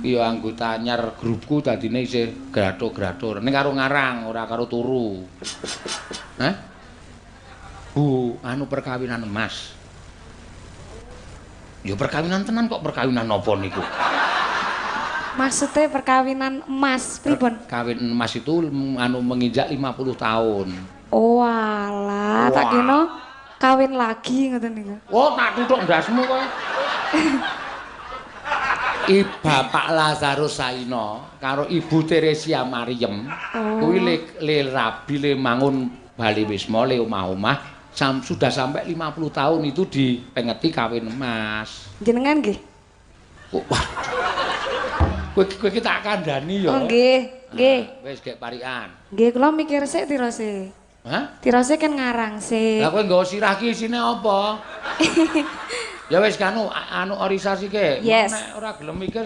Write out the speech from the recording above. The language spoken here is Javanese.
Iya anggota anyar grupku dadine isih grato-grato. Ning karo ngarang, ora karo turu. Hah? Bu, anu perkawinan emas. Ya perkawinan tenan kok perkawinan apa niku? Maksudnya perkawinan emas, pripun? Kawin emas itu anu menginjak 50 tahun. Oh alah, tak kira kawin lagi ngoten niku. Oh, tak tutuk ndasmu kowe. Bapak Lazarus Saino karo Ibu Teresia Mariem kuwi le rabi le mangun Bali Wisma le omah-omah sudah sampai 50 tahun itu dipengeti kawin emas. Jenengan nggih? Wah. Kowe iki tak kandhani ya. Oh nggih, nggih. Wis gek parikan. Nggih, kula mikir sik tirose. Hah? Tirose kan ngarang sik. Lah kowe nggawa sirah ki isine apa? Ya wis anu organisasi ke. Yes. Nek ora gelem mikir